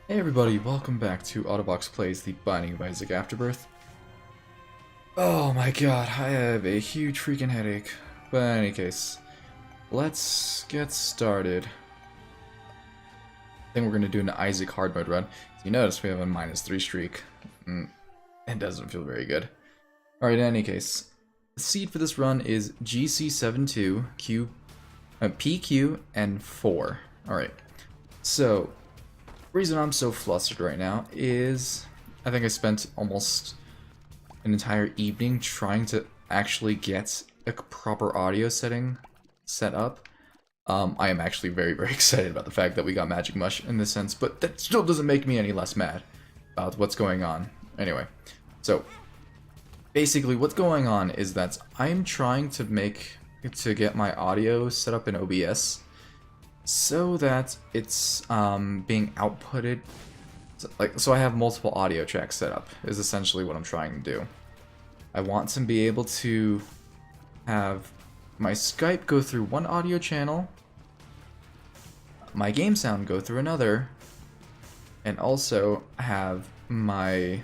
Hey everybody, welcome back to Autobox Plays The Binding of Isaac Afterbirth. Oh my god, I have a huge freaking headache. But in any case, let's get started. I think we're going to do an Isaac hard mode run. So you notice we have a -3 streak. It doesn't feel very good. Alright, in any case, the seed for this run is GC72, PQ, and 4. Alright, so the reason I'm so flustered right now is I think I spent almost an entire evening trying to actually get a proper audio setting set up. I am actually very, very excited about the fact that we got Magic Mush in this sense, but that still doesn't make me any less mad about what's going on. Anyway, so basically what's going on is that I'm trying to get my audio set up in OBS so that it's being outputted, so I have multiple audio tracks set up, is essentially what I'm trying to do. I want to be able to have my Skype go through one audio channel, my game sound go through another, and also have my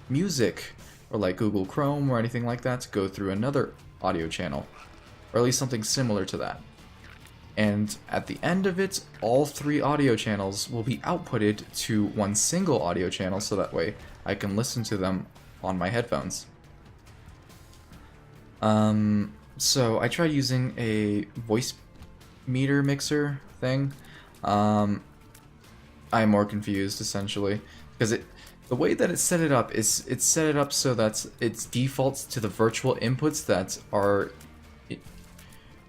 music, or like Google Chrome or anything like that, go through another audio channel, or at least something similar to that. And at the end of it, all 3 audio channels will be outputted to one single audio channel, so that way I can listen to them on my headphones. So I tried using a voice meter mixer thing. I'm more confused, essentially, because the way that it's set it up is it's set it up so that it defaults to the virtual inputs that are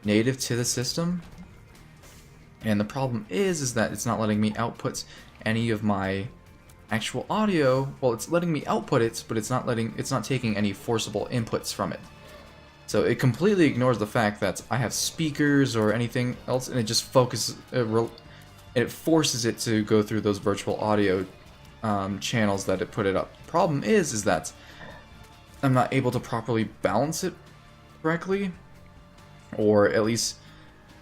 native to the system. And the problem is that it's not letting me output any of my actual audio. Well, it's letting me output it, but it's not taking any forcible inputs from it. So it completely ignores the fact that I have speakers or anything else, and it just it forces it to go through those virtual audio channels that it put it up. The problem is that I'm not able to properly balance it correctly, or at least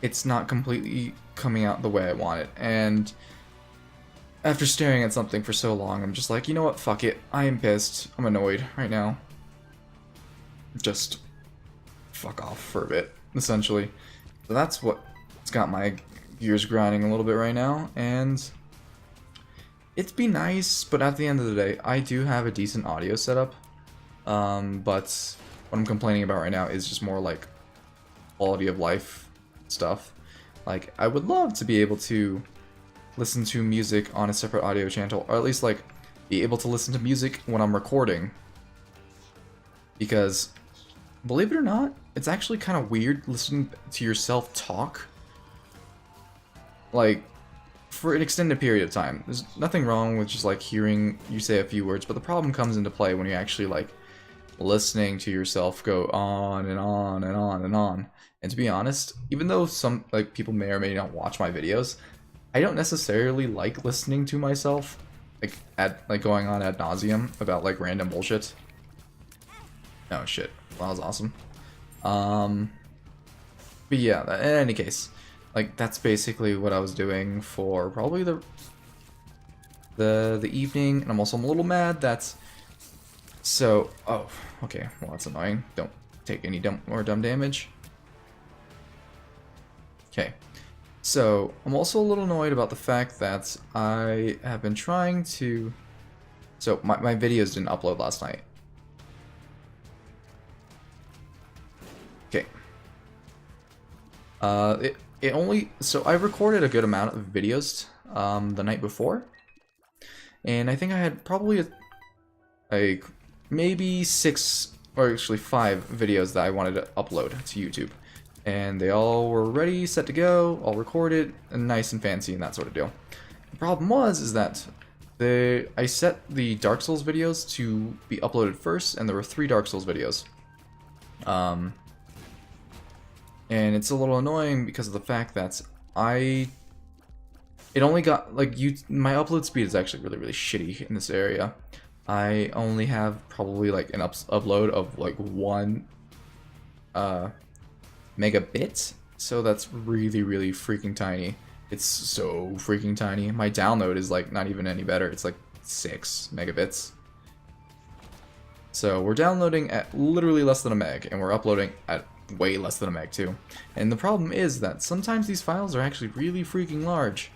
it's not completely coming out the way I want it. And after staring at something for so long, I'm just like, you know what, fuck it. I am pissed. I'm annoyed right now. Just fuck off for a bit, essentially. So that's what's got my gears grinding a little bit right now, and it'd be nice, but at the end of the day, I do have a decent audio setup. But what I'm complaining about right now is just more like quality of life stuff. Like, I would love to be able to listen to music on a separate audio channel, or at least like be able to listen to music when I'm recording, because believe it or not, it's actually kind of weird listening to yourself talk, like, for an extended period of time. There's nothing wrong with just like hearing you say a few words, but the problem comes into play when you actually like listening to yourself go on and on and on and on. And to be honest, even though some like people may or may not watch my videos, I don't necessarily like listening to myself like going on ad nauseum about like random bullshit. Oh shit, well, that was awesome. But yeah, in any case, like that's basically what I was doing for probably the evening, and I'm also a little mad that's so. Oh, okay, well that's annoying. Don't take any dumb damage. Okay, so I'm also a little annoyed about the fact that I have been trying to. So my videos didn't upload last night. Okay. It only, so I recorded a good amount of videos the night before, and I think I had probably like maybe 6 or actually 5 videos that I wanted to upload to YouTube, and they all were ready, set to go, all recorded, and nice and fancy and that sort of deal. The problem is that I set the Dark Souls videos to be uploaded first, and there were 3 Dark Souls videos. And it's a little annoying because of the fact that it only got, like, my upload speed is actually really, really shitty in this area. I only have probably like an upload of like 1 megabit, so that's really, really freaking tiny. It's so freaking tiny. My download is like not even any better. It's like 6 megabits. So we're downloading at literally less than a meg, and we're uploading at way less than a meg too. And the problem is that sometimes these files are actually really freaking large.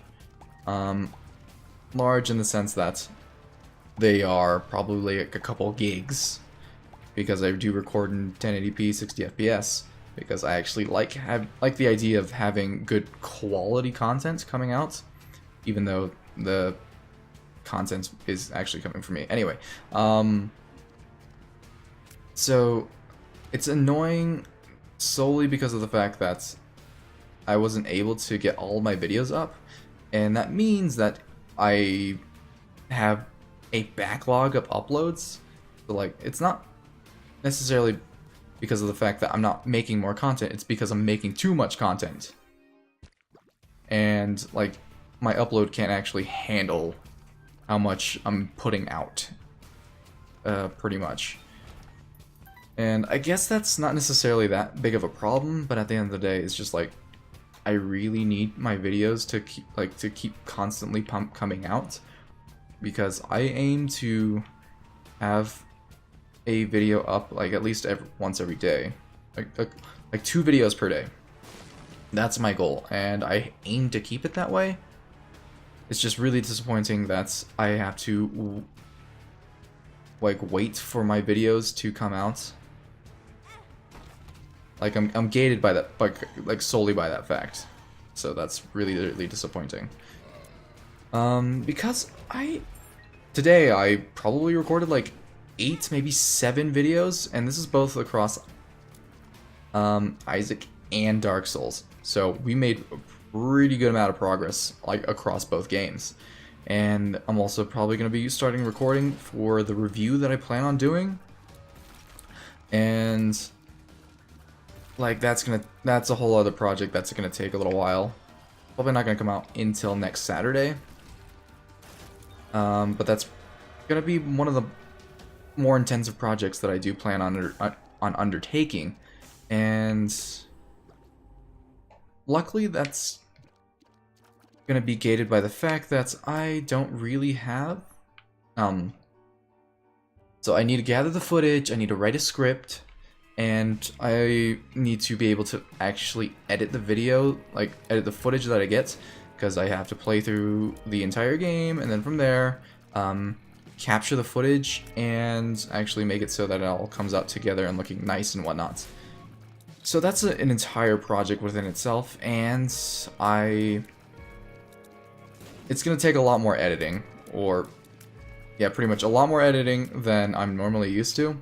Large in the sense that they are probably like a couple gigs, because I do record in 1080p 60 FPS, because I actually like the idea of having good quality content coming out, even though the content is actually coming from me. Anyway, so it's annoying solely because of the fact that I wasn't able to get all my videos up, and that means that I have a backlog of uploads. So like, it's not necessarily because of the fact that I'm not making more content, it's because I'm making too much content. And like, my upload can't actually handle how much I'm putting out, pretty much. And I guess that's not necessarily that big of a problem, but at the end of the day, it's just like, I really need my videos to keep constantly coming out, because I aim to have a video up like at least once every day, like 2 videos per day. That's my goal, and I aim to keep it that way. It's just really disappointing that I have to like wait for my videos to come out. Like I'm gated by that, like solely by that fact. So that's really disappointing. Because today I probably recorded like 8, maybe 7 videos, and this is both across Isaac and Dark Souls. So we made a pretty good amount of progress, like across both games. And I'm also probably going to be starting recording for the review that I plan on doing. And like that's a whole other project that's gonna take a little while. Probably not gonna come out until next Saturday. But that's gonna be one of the more intensive projects that I do plan on undertaking, and luckily that's gonna be gated by the fact that I don't really have so I need to gather the footage, I need to write a script, and I need to be able to actually edit the video, like edit the footage that I get, because I have to play through the entire game, and then from there, capture the footage and actually make it so that it all comes out together and looking nice and whatnot. So that's an entire project within itself, and it's gonna take a lot more editing, or yeah, pretty much a lot more editing than I'm normally used to.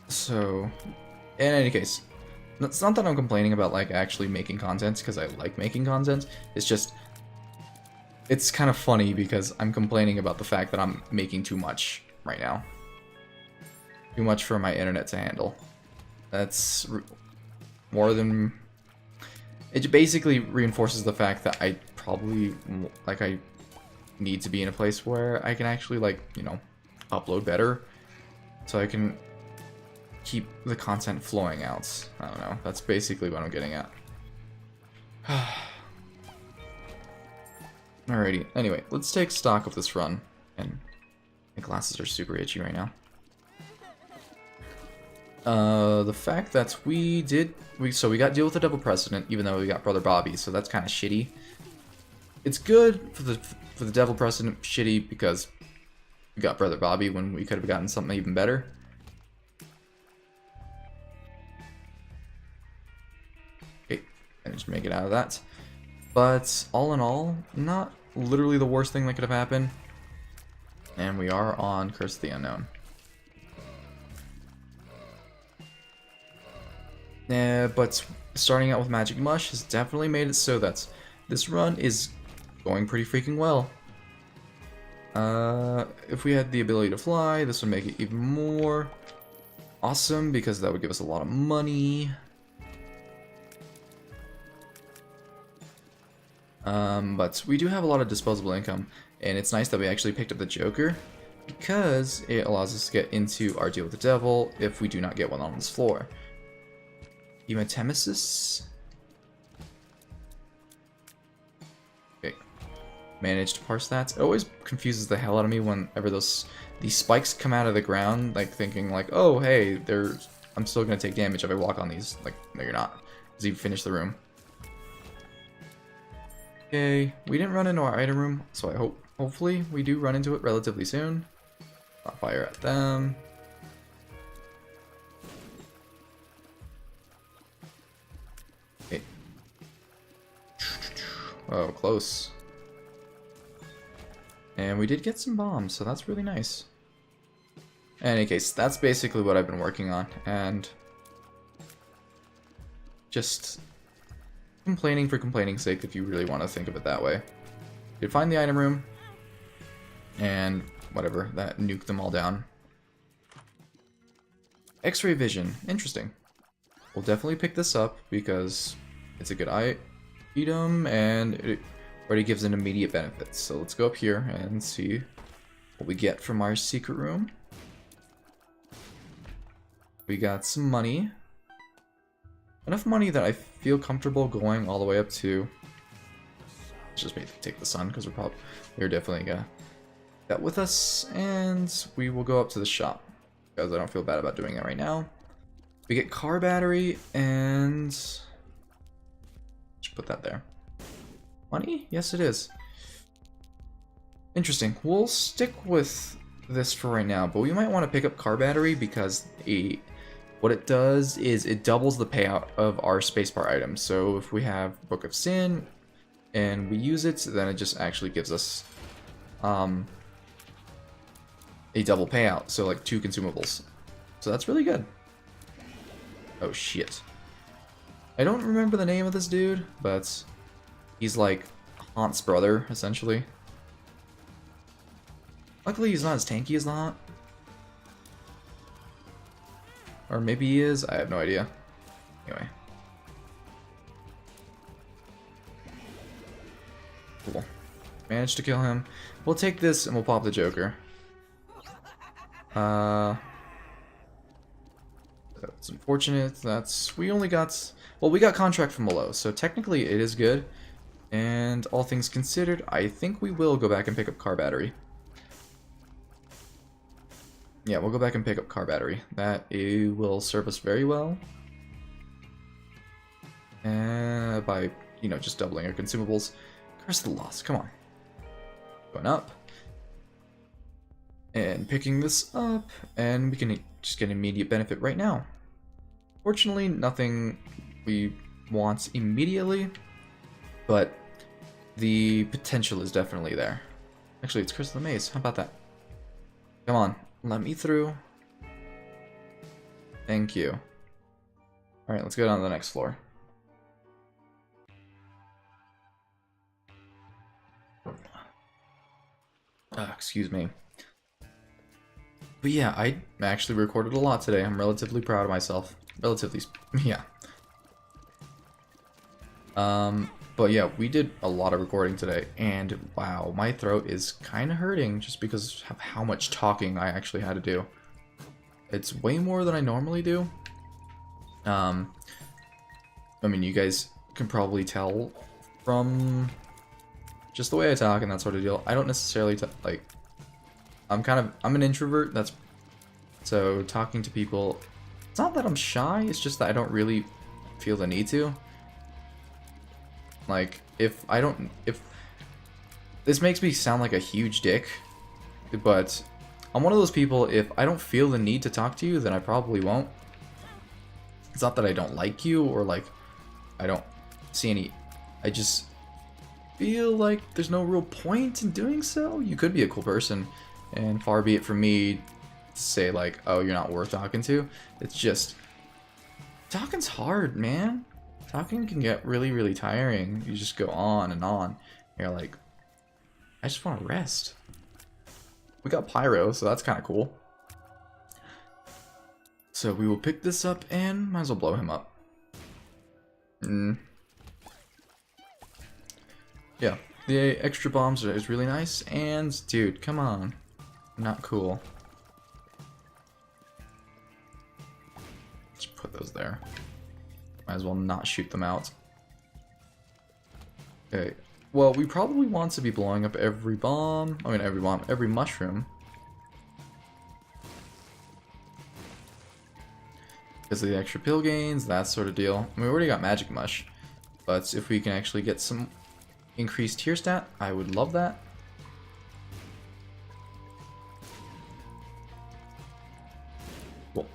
So, in any case, it's not that I'm complaining about like actually making content, because I like making content. It's just, it's kind of funny because I'm complaining about the fact that I'm making too much right now. Too much for my internet to handle. That's more than... It basically reinforces the fact that I probably, like, I need to be in a place where I can actually, like, you know, upload better, so I can keep the content flowing out. I don't know, that's basically what I'm getting at. Alrighty, anyway, let's take stock of this run, and my glasses are super itchy right now. The fact that we got Deal with the Devil President, even though we got Brother Bobby, so that's kind of shitty. It's good for the Devil President, shitty because we got Brother Bobby when we could have gotten something even better. Okay, managed to make it out of that. But all in all, not literally the worst thing that could have happened. And we are on Curse of the Unknown. But starting out with Magic Mush has definitely made it so that this run is going pretty freaking well. If we had the ability to fly, this would make it even more awesome, because that would give us a lot of money. But we do have a lot of disposable income, and it's nice that we actually picked up the Joker, because it allows us to get into our Deal with the Devil if we do not get one on this floor. Hematemesis. Okay. Managed to parse that. It always confuses the hell out of me whenever these spikes come out of the ground, like thinking like, oh hey, I'm still gonna take damage if I walk on these. Like, no you're not. Because you finish the room. Okay, we didn't run into our item room, so hopefully we do run into it relatively soon. Not fire at them. Okay. Oh, close. And we did get some bombs, so that's really nice. In any case, that's basically what I've been working on, and just complaining for complaining's sake if you really want to think of it that way. You find the item room, and whatever, that nuked them all down. X-ray vision, interesting. We'll definitely pick this up because it's a good item and it already gives an immediate benefit. So let's go up here and see what we get from our secret room. We got some money. Enough money that I feel comfortable going all the way up to... Let's just maybe take the sun because we're definitely gonna that with us, and we will go up to the shop because I don't feel bad about doing it right now. We get car battery and just put that there. Money? Yes, it is. Interesting. We'll stick with this for right now, but we might want to pick up car battery because what it does is it doubles the payout of our spacebar items. So if we have Book of Sin and we use it, then it just actually gives us a double payout, so like 2 consumables. So that's really good. Oh shit. I don't remember the name of this dude, but he's like Haunt's brother, essentially. Luckily he's not as tanky as the Haunt. Or maybe he is, I have no idea. Anyway. Cool. Managed to kill him. We'll take this and we'll pop the Joker. That's unfortunate. We only got... Well, we got contract from below, so technically it is good. And all things considered, I think we will go back and pick up car battery. Yeah, we'll go back and pick up car battery. That will serve us very well. By, just doubling our consumables. Curse of the Lost, come on. Going up. And picking this up, and we can just get immediate benefit right now. Fortunately, nothing we want immediately, but the potential is definitely there. Actually, it's Curse of the Maze. How about that? Come on, let me through. Thank you. Alright, let's go down to the next floor. Excuse me. But yeah, I actually recorded a lot today. I'm relatively proud of myself. Relatively, yeah. But yeah, we did a lot of recording today, and wow, my throat is kind of hurting just because of how much talking I actually had to do. It's way more than I normally do. I mean, you guys can probably tell from just the way I talk and that sort of deal. I don't necessarily like. I'm an introvert. So talking to people. It's not that I'm shy. It's just that I don't really feel the need to. Like, if this makes me sound like a huge dick, but I'm one of those people, if I don't feel the need to talk to you, then I probably won't. It's not that I don't like you, or like, I don't see any, I just feel like there's no real point in doing so. You could be a cool person, and far be it from me to say like, oh, you're not worth talking to. It's just, talking's hard, man. Talking can get really, really tiring. You just go on and on. You're like, I just want to rest. We got Pyro, so that's kind of cool. So we will pick this up and might as well blow him up. Yeah, the extra bombs is really nice. And, dude, come on. Not cool. Let's put those there. Might as well not shoot them out. Okay, well, we probably want to be blowing up every bomb. I mean, every bomb, every mushroom. Because of the extra pill gains, that sort of deal. I mean, we already got Magic Mush. But if we can actually get some increased tier stat, I would love that. Cool.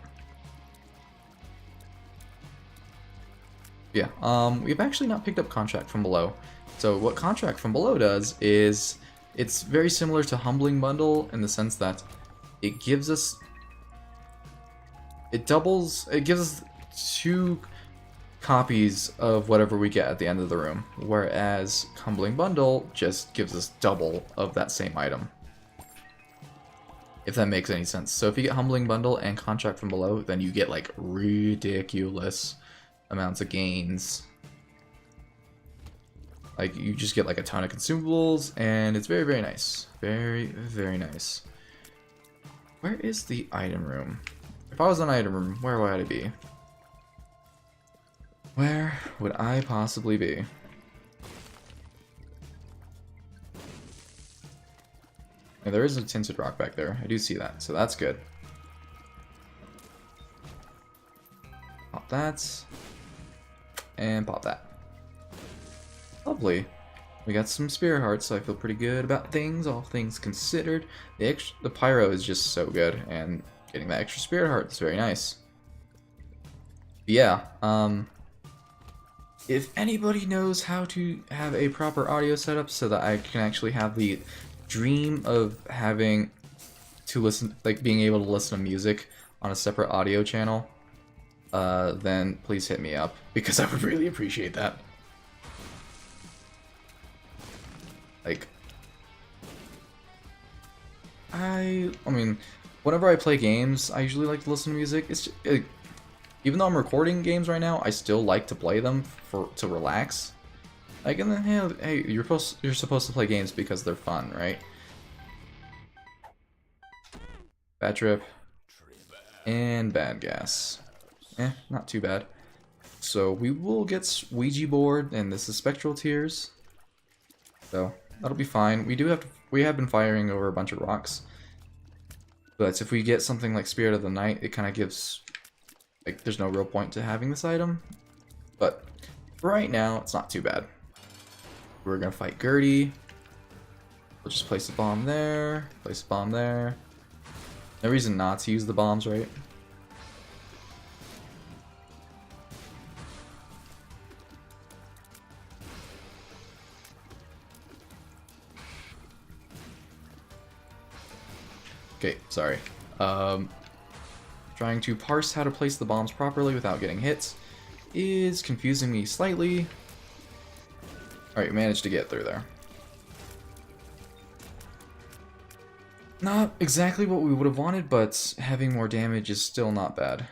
Yeah, we've actually not picked up Contract from Below. So what Contract from Below does is it's very similar to Humbling Bundle in the sense that it gives us it gives us 2 copies of whatever we get at the end of the room, whereas Humbling Bundle just gives us double of that same item. If that makes any sense. So if you get Humbling Bundle and Contract from Below, then you get like ridiculous amounts of gains. Like, you just get like a ton of consumables, and it's very, very nice. Very, very nice. Where is the item room? If I was in an item room, where would I be? Where would I possibly be? And there is a tinted rock back there. I do see that, so that's good. Pop that. And pop that. Lovely. We got some spirit hearts, so I feel pretty good about things, all things considered. The pyro is just so good, and getting that extra spirit heart is very nice. But yeah, if anybody knows how to have a proper audio setup so that I can actually have the dream of having to listen, like being able to listen to music on a separate audio channel, then please hit me up, because I would really appreciate that. Like, I mean, whenever I play games, I usually like to listen to music. It's just, even though I'm recording games right now, I still like to play them to relax. Like, and then hey, you're supposed to play games because they're fun, right? Bad trip and bad gas. Not too bad. So we will get Ouija board, and this is spectral tears. So that'll be fine. We have been firing over a bunch of rocks. But if we get something like Spirit of the Night, it kind of gives, like, there's no real point to having this item. But for right now, it's not too bad. We're gonna fight Gertie. We'll just place a bomb there, place a bomb there. No reason not to use the bombs, right? Okay, sorry. Trying to parse how to place the bombs properly without getting hit is confusing me slightly. Alright, we managed to get through there. Not exactly what we would have wanted, but having more damage is still not bad.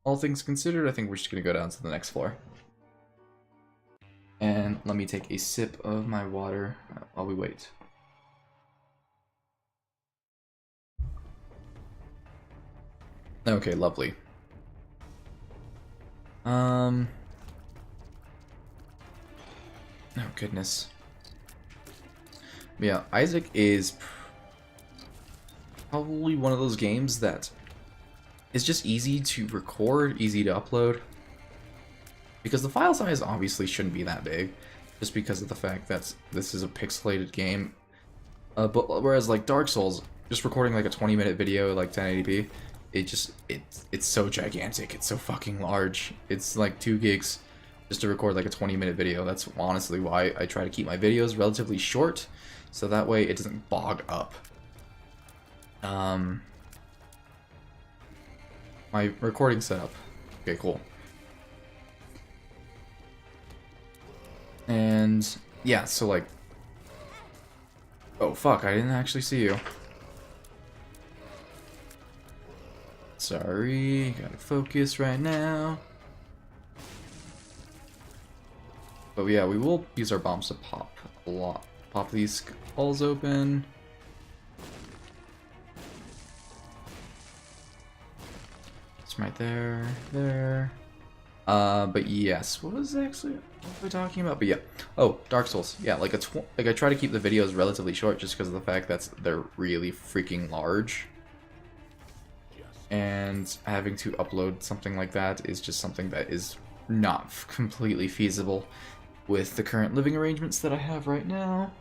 All things considered, I think we're just going to go down to the next floor. And let me take a sip of my water while we wait. Okay, lovely. Oh goodness. Yeah, Isaac is probably one of those games that is just easy to record, easy to upload. Because the file size obviously shouldn't be that big, just because of the fact that this is a pixelated game. But whereas like Dark Souls, just recording like a 20-minute video like 1080p, it's so gigantic, it's so fucking large. It's like 2 gigs just to record like a 20-minute video. That's honestly why I try to keep my videos relatively short, so that way it doesn't bog up. My recording setup. Okay, cool. And yeah, so like, oh fuck, I didn't actually see you. Sorry, gotta focus right now. But yeah, we will use our bombs to pop a lot. Pop these holes open. It's right there, there. But yes, what was we talking about? But yeah, oh, Dark Souls. Yeah, like I try to keep the videos relatively short just because of the fact that they're really freaking large. And having to upload something like that is just something that is not completely feasible with the current living arrangements that I have right now.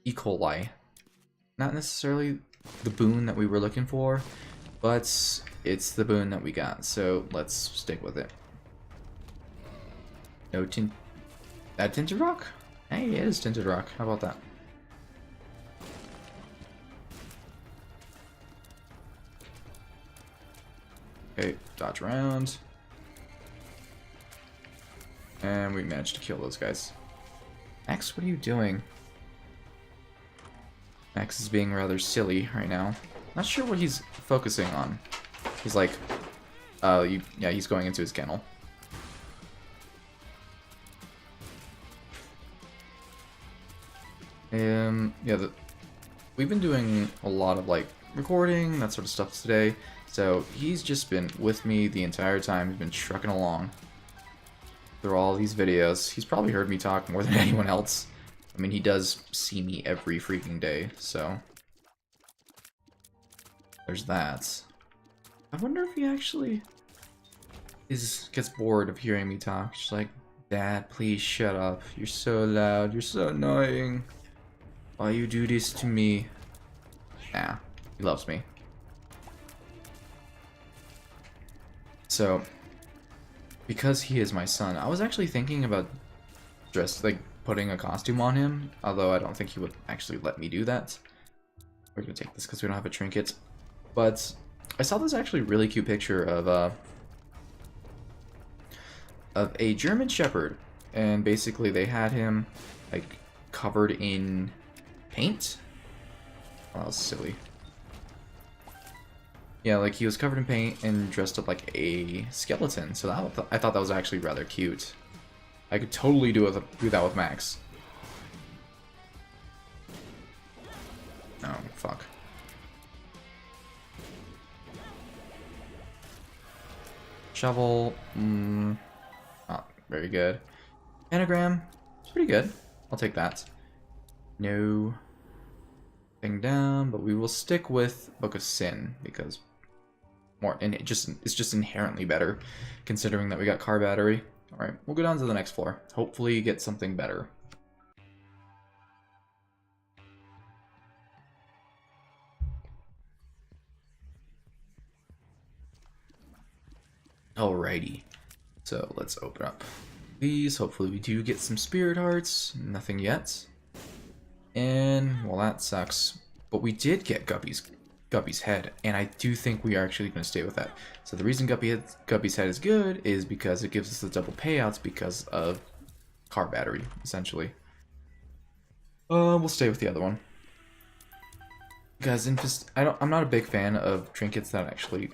E. coli. Not necessarily the boon that we were looking for, but it's the boon that we got, so let's stick with it. No tint... That tinted rock? Hey, it is tinted rock. How about that? Okay, dodge around. And we managed to kill those guys. Max, what are you doing? Max is being rather silly right now. Not sure what he's focusing on. He's like, yeah, he's going into his kennel. Yeah, we've been doing a lot of like recording, that sort of stuff today. So he's just been with me the entire time. He's been trucking along through all these videos. He's probably heard me talk more than anyone else. I mean, he does see me every freaking day, so there's that. I wonder if he actually gets bored of hearing me talk. Just like, Dad, please shut up. You're so loud. You're so annoying. Why you do this to me? Nah, he loves me. So, because he is my son, I was actually thinking about putting a costume on him, although I don't think he would actually let me do that. We're gonna take this because we don't have a trinket. But I saw this actually really cute picture of a German Shepherd, and basically they had him like covered in paint. Oh, that was silly. Yeah, like he was covered in paint and dressed up like a skeleton. So I thought that was actually rather cute. I could totally do that with Max. Oh, fuck. Shovel, not very good. Anagram, it's pretty good. I'll take that. No thing down, but we will stick with Book of Sin because it's just inherently better, considering that we got car battery. All right, we'll go down to the next floor. Hopefully, get something better. Alrighty, so let's open up these. Hopefully we do get some spirit hearts. Nothing yet. And, well, that sucks. But we did get Guppy's head, and I do think we are actually going to stay with that. So the reason Guppy's head is good is because it gives us the double payouts because of car battery, essentially. We'll stay with the other one. Because I'm not a big fan of trinkets that actually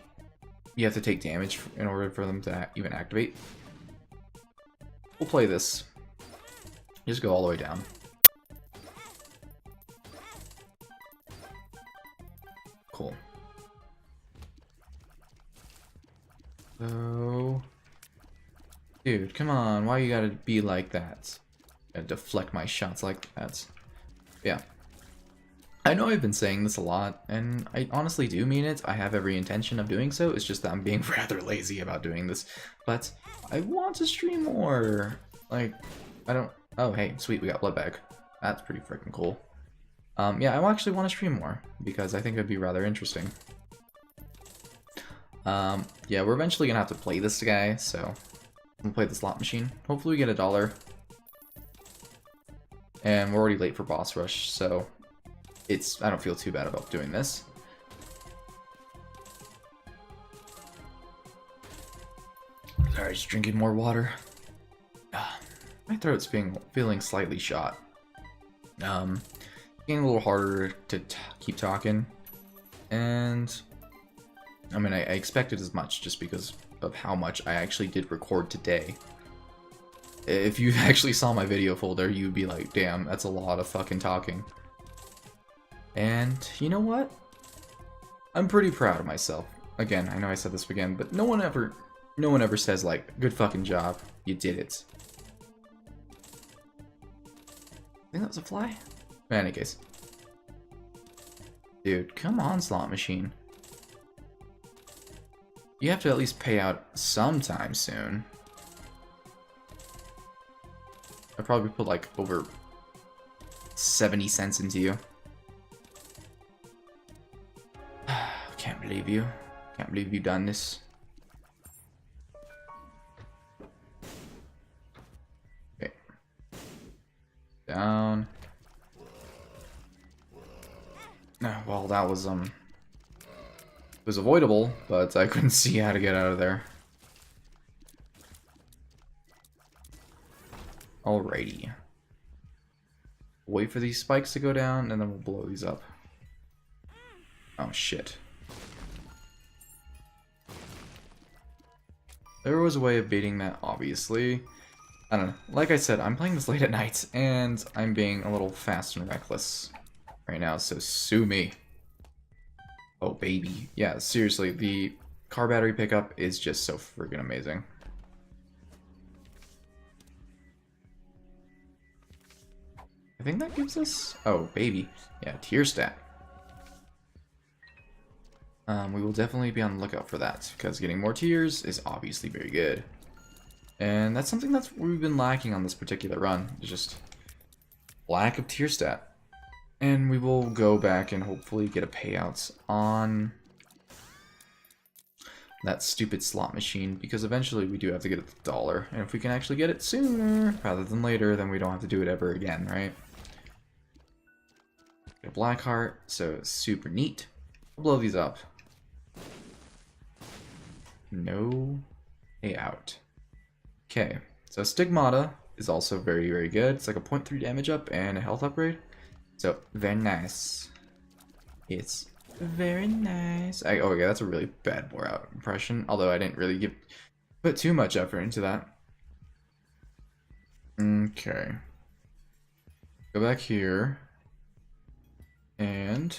you have to take damage in order for them to even activate. We'll play this. Just go all the way down. Cool. So, dude, come on. Why you gotta be like that? Gotta deflect my shots like that. Yeah. I know I've been saying this a lot, and I honestly do mean it. I have every intention of doing so. It's just that I'm being rather lazy about doing this. But I want to stream more. Like, I don't... Oh, hey, sweet, we got blood bag. That's pretty freaking cool. Yeah, I actually want to stream more, because I think it'd be rather interesting. Yeah, we're eventually gonna have to play this guy, so I'm gonna play the slot machine. Hopefully we get $1. And we're already late for boss rush, so I don't feel too bad about doing this. Sorry, just drinking more water. My throat's feeling slightly shot. Getting a little harder to keep talking, and I mean, I expected as much just because of how much I actually did record today. If you actually saw my video folder, you'd be like, damn, that's a lot of fucking talking. And you know what? I'm pretty proud of myself. Again, I know I said this again, but no one No one ever says, like, good fucking job, you did it. I think that was a fly? In any case. Dude, come on, slot machine. You have to at least pay out sometime soon. I'll probably put like over 70 cents into you. Can't believe you. Can't believe you've done this. Okay. Down. Well, that was it was avoidable, but I couldn't see how to get out of there. Alrighty. Wait for these spikes to go down, and then we'll blow these up. Oh, shit. There was a way of beating that, obviously. I don't know. Like I said, I'm playing this late at night, and I'm being a little fast and reckless right now, so sue me. Oh, baby. Yeah, seriously, the car battery pickup is just so freaking amazing. I think that gives us... Oh, baby. Yeah, tier stat. We will definitely be on the lookout for that, because getting more tiers is obviously very good. And that's something that's we've been lacking on this particular run, is just lack of tier stat. And we will go back and hopefully get a payout on that stupid slot machine, because eventually we do have to get the dollar. And if we can actually get it sooner rather than later, then we don't have to do it ever again, right? Get a black heart, so super neat. We'll blow these up. No payout. Okay, so Stigmata is also very, very good. It's like a 0.3 damage up and a health upgrade. So, very nice. It's very nice. Oh, yeah, that's a really bad bore out impression. Although I didn't really put too much effort into that. Okay. Go back here. And...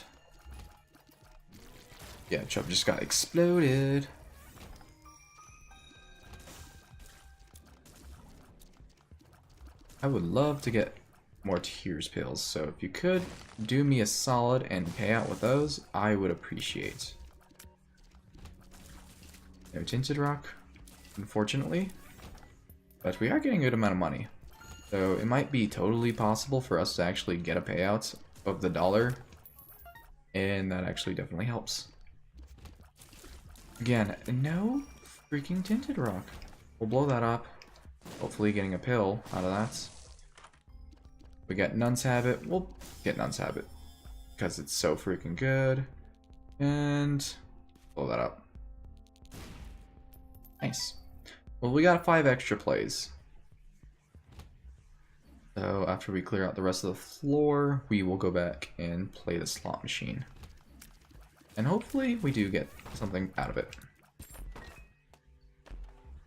yeah, Chubb just got exploded. I would love to get more tears pills, so if you could do me a solid and pay out with those, I would appreciate. No tinted rock, unfortunately, but we are getting a good amount of money, so it might be totally possible for us to actually get a payout of the dollar, and that actually definitely helps. Again, no freaking tinted rock. We'll blow that up, hopefully getting a pill out of that. We got Nun's Habit. We'll get Nun's Habit because it's so freaking good. And blow that up. Nice. Well, we got 5 extra plays. So after we clear out the rest of the floor, we will go back and play the slot machine. And hopefully we do get something out of it.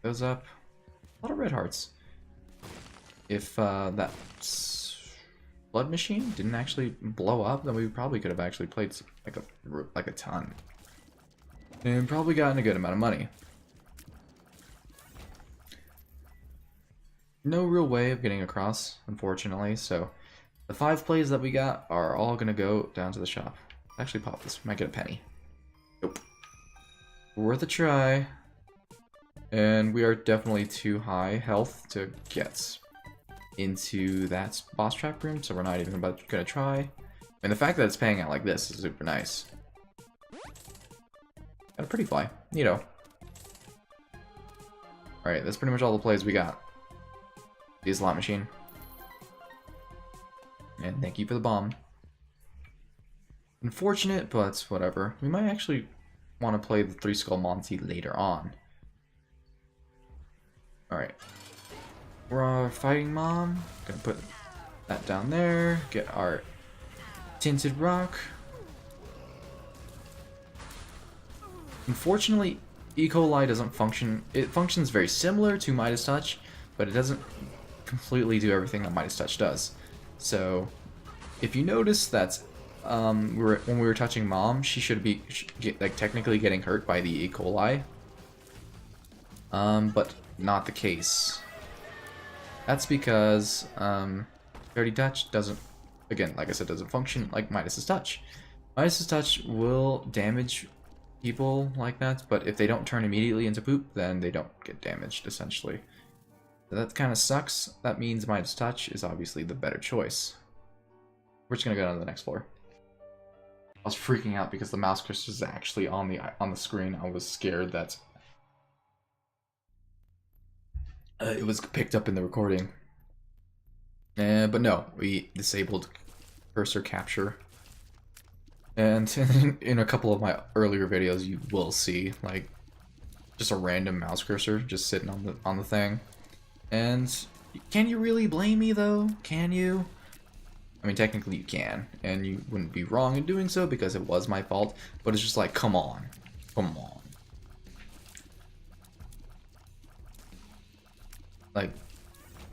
Goes up. A lot of red hearts. If that blood machine didn't actually blow up, then we probably could have actually played like a ton. And probably gotten a good amount of money. No real way of getting across, unfortunately, so the 5 plays that we got are all gonna go down to the shop. Actually pop this, might get a penny. Nope. Worth a try. And we are definitely too high health to get into that boss trap room, so we're not even gonna try. And the fact that it's paying out like this is super nice. Got a pretty fly, neato. Alright, that's pretty much all the plays we got. The slot machine. And thank you for the bomb. Unfortunate, but whatever. We might actually want to play the 3 Skull Monty later on. Alright. We're fighting Mom. Gonna put that down there. Get our tinted rock. Unfortunately, E. coli doesn't function. It functions very similar to Midas Touch, but it doesn't completely do everything that Midas Touch does. So, if you notice that when we were touching Mom, she should be technically getting hurt by the E. coli. but not the case. That's because Dirty Touch doesn't, again, like I said, doesn't function like Midas's Touch. Midas's Touch will damage people like that, but if they don't turn immediately into poop, then they don't get damaged, essentially. So that kind of sucks. That means Midas's Touch is obviously the better choice. We're just gonna go to the next floor. I was freaking out because the mouse cursor is actually on the screen. I was scared that it was picked up in the recording. But no, we disabled cursor capture. And in a couple of my earlier videos, you will see like just a random mouse cursor just sitting on the thing. And can you really blame me though? Can you? I mean, technically you can, and you wouldn't be wrong in doing so because it was my fault, but it's just like, come on. Come on. Like,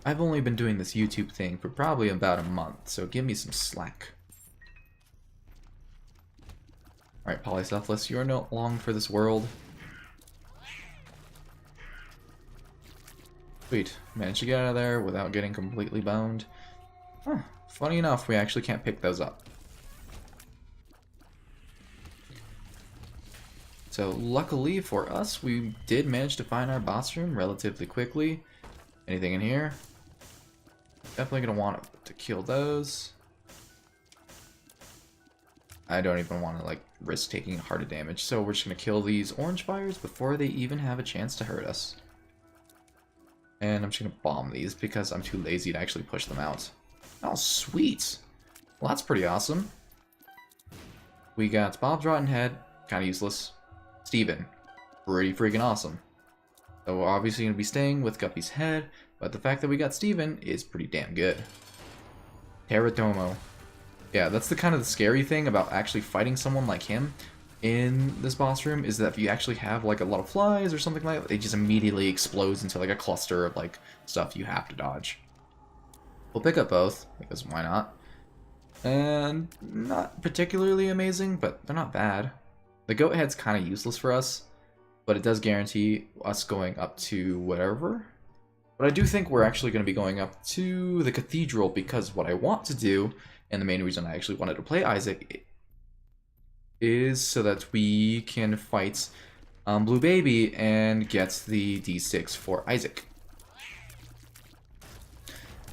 I've only been doing this YouTube thing for probably about a month, so give me some slack. Alright, Polycephalus, you are no long for this world. Sweet. Managed to get out of there without getting completely boned. Huh. Funny enough, we actually can't pick those up. So luckily for us, we did manage to find our boss room relatively quickly. Anything in here? Definitely gonna want to kill those. I don't even want to like risk taking heart damage, so we're just gonna kill these orange fires before they even have a chance to hurt us. And I'm just gonna bomb these because I'm too lazy to actually push them out. Oh, sweet. Well, that's pretty awesome. We got Bob's Rotten Head, kind of useless. Steven, pretty freaking awesome. So we're obviously going to be staying with Guppy's head, but the fact that we got Steven is pretty damn good. Teratomo. Yeah, that's the kind of the scary thing about actually fighting someone like him in this boss room, is that if you actually have like a lot of flies or something like that, it just immediately explodes into like a cluster of like stuff you have to dodge. We'll pick up both, because why not? And not particularly amazing, but they're not bad. The goat head's kind of useless for us, but it does guarantee us going up to whatever. But I do think we're actually going to be going up to the Cathedral, because what I want to do, and the main reason I actually wanted to play Isaac, is so that we can fight Blue Baby and get the D6 for Isaac.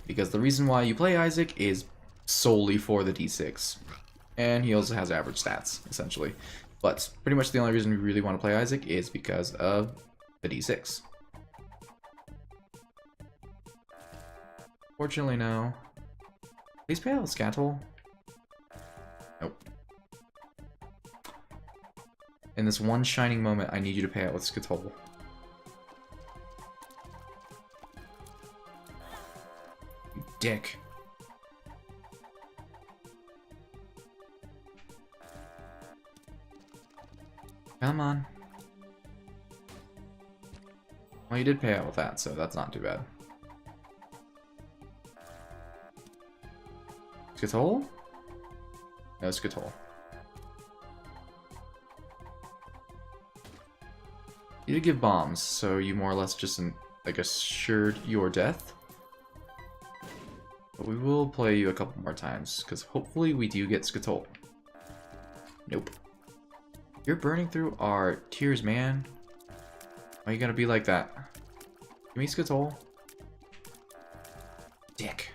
Because the reason why you play Isaac is solely for the D6. And he also has average stats, essentially. But pretty much the only reason we really want to play Isaac is because of the D6. Fortunately, no. Please pay out with Scatol. Nope. In this one shining moment, I need you to pay out with Scatol. You dick. Come on. Well, you did pay out with that, so that's not too bad. Scatol? No Scatol. You did give bombs, so you more or less just like assured your death. But we will play you a couple more times, because hopefully we do get Scatol. Nope. You're burning through our tears, man. Why you gotta be like that? Give me Scatol. Dick.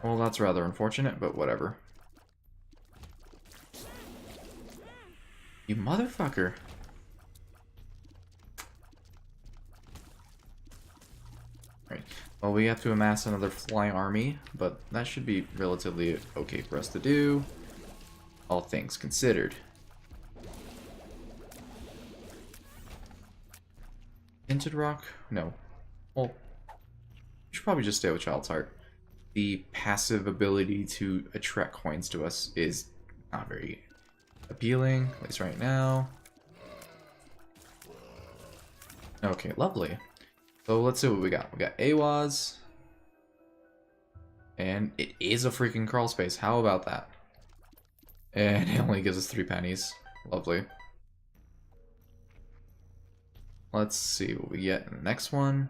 Well, that's rather unfortunate, but whatever. You motherfucker. Right. Well, we have to amass another fly army, but that should be relatively okay for us to do, all things considered. Tinted Rock? No. Well, we should probably just stay with Child's Heart. The passive ability to attract coins to us is not very appealing, at least right now. Okay, lovely. So let's see what we got. We got Awaz. And it is a freaking crawl space. How about that? And it only gives us 3 pennies. Lovely. let's see what we get in the next one.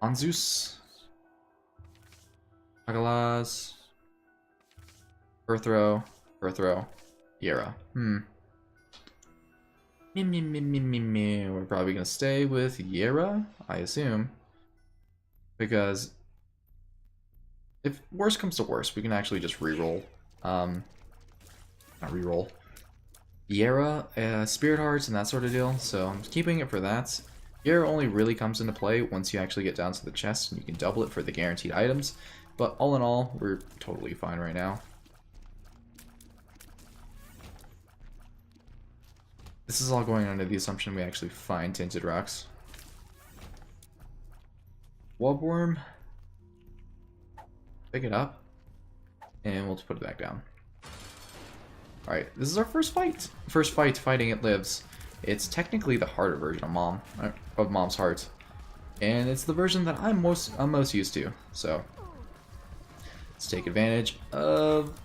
Anzus. Agalaz. Earthrow. Earthrow. Yera. We're probably gonna stay with Yera, I assume. Because if worst comes to worst, we can actually just reroll. Not reroll. Yera, Spirit Hearts, and that sort of deal. So I'm keeping it for that. Yera only really comes into play once you actually get down to the chest, and you can double it for the guaranteed items. But all in all, we're totally fine right now. This is all going under the assumption we actually find Tinted Rocks. Wobworm. Pick it up. And we'll just put it back down. Alright, this is our first fight. First fight fighting It Lives. It's technically the harder version of Mom's Heart. And it's the version that I'm most used to. So let's take advantage of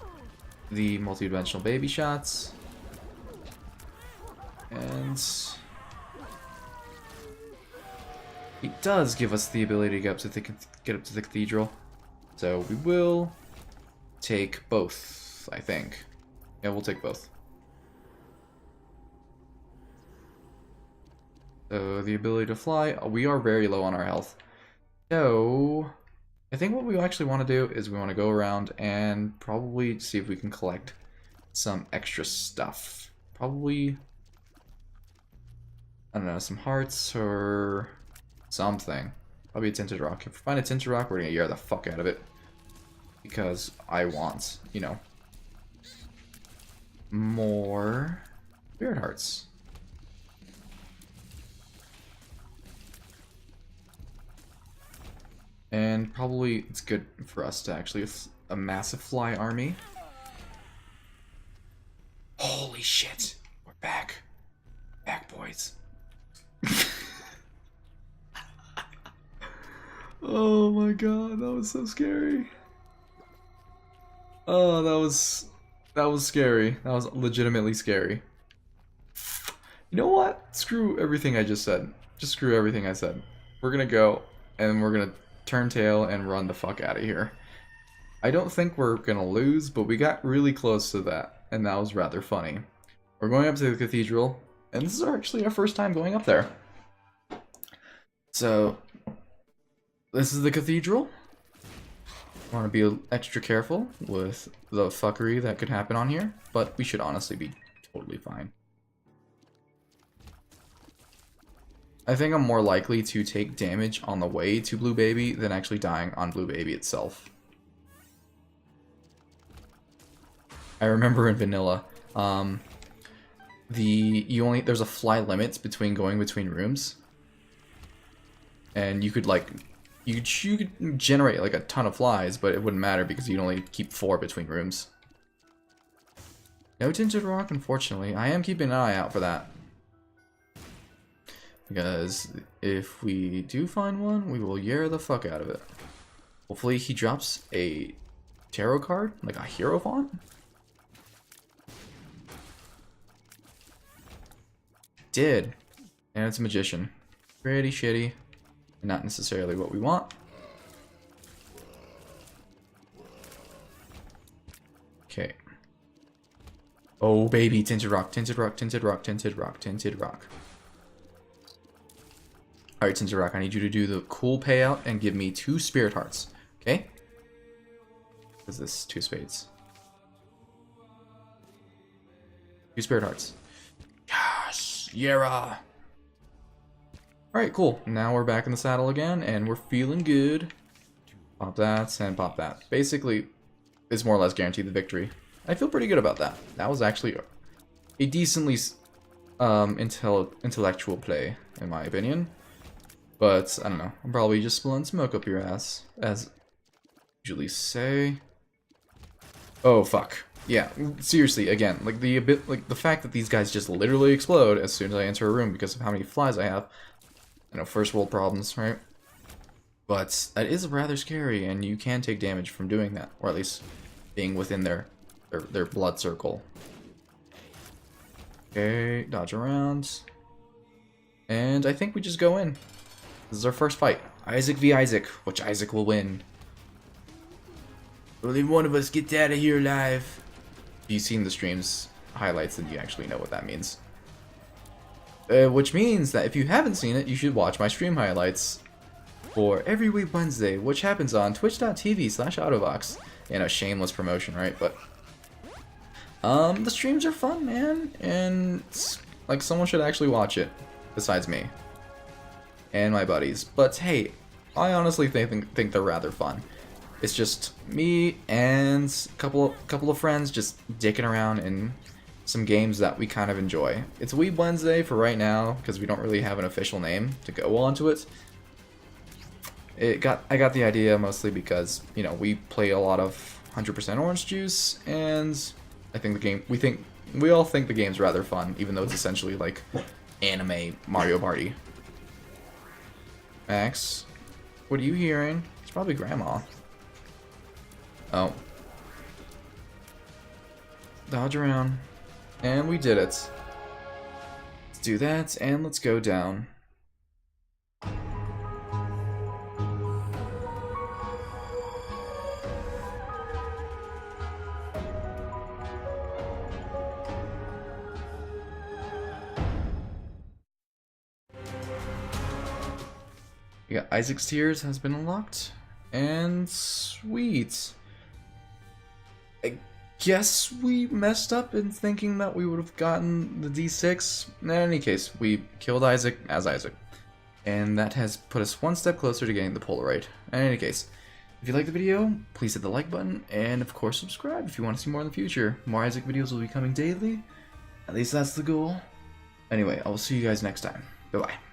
the multi-dimensional baby shots. And it does give us the ability to get up to the cathedral. So we will take both, I think. Yeah, we'll take both. So the ability to fly, we are very low on our health. So I think what we actually want to do is we want to go around and probably see if we can collect some extra stuff. Probably, I don't know, some hearts or something. Probably a Tinted Rock. If we find a Tinted Rock, we're gonna Yera the fuck out of it. Because I want, you know, more Spirit Hearts. And probably it's good for us to actually have a massive fly army. Holy shit! We're back. Back, boys. Oh my god, that was so scary. Oh, that was scary. That was legitimately scary. You know what? Screw everything I just said. Just screw everything I said. We're gonna go and we're gonna turn tail and run the fuck out of here. I don't think we're gonna lose, but we got really close to that, and that was rather funny. We're going up to the cathedral, and this is actually our first time going up there. So this is the cathedral. I want to be extra careful with the fuckery that could happen on here, but we should honestly be totally fine. I think I'm more likely to take damage on the way to Blue Baby than actually dying on Blue Baby itself. I remember in Vanilla, there's a fly limit between going between rooms, and you could generate like a ton of flies, but it wouldn't matter because you'd only keep 4 between rooms. No Tinted Rock, unfortunately. I am keeping an eye out for that. Because if we do find one, we will Yera the fuck out of it. Hopefully he drops a tarot card, like a hero font. Did. And it's a magician. Pretty shitty. Not necessarily what we want. Okay. Oh baby, Tinted Rock, Tinted Rock, Tinted Rock, Tinted Rock, Tinted Rock. Alright, Tinted Rock, I need you to do the cool payout and give me 2 Spirit Hearts. Okay? What is this? 2 spades. 2 Spirit Hearts. Yes! Yera! Alright, cool. Now we're back in the saddle again, and we're feeling good. Pop that, and pop that. Basically, it's more or less guaranteed the victory. I feel pretty good about that. That was actually a decently intellectual play, in my opinion. But, I don't know. I'm probably just blowing smoke up your ass, as usually say. Oh, fuck. Yeah, seriously, again, like the fact that these guys just literally explode as soon as I enter a room because of how many flies I have. You know, first world problems, right? But that is rather scary, and you can take damage from doing that, or at least being within their blood circle. Okay, dodge around. And I think we just go in. This is our first fight. Isaac v. Isaac. Which Isaac will win? Only one of us gets out of here alive. If you've seen the stream's highlights, then you actually know what that means. Which means that if you haven't seen it, you should watch my stream highlights for every week Wednesday, which happens on twitch.tv/autovox. You know, shameless promotion, right? But the streams are fun, man, and like someone should actually watch it besides me and my buddies. But hey, I honestly think they're rather fun. It's just me and a couple of friends just dicking around in some games that we kind of enjoy. It's Weeb Wednesday for right now because we don't really have an official name to go onto it. I got the idea mostly because, you know, we play a lot of 100% Orange Juice, and I think we all think the game's rather fun, even though it's essentially like anime Mario Party. Max, what are you hearing? It's probably Grandma. Oh. Dodge around. And we did it. Let's do that, and let's go down. Yeah, Isaac's Tears has been unlocked. And sweet. I guess we messed up in thinking that we would have gotten the D6. In any case, we killed Isaac as Isaac. And that has put us one step closer to getting the Polaroid. In any case, if you liked the video, please hit the like button. And of course, subscribe if you want to see more in the future. More Isaac videos will be coming daily. At least that's the goal. Anyway, I will see you guys next time. Bye-bye.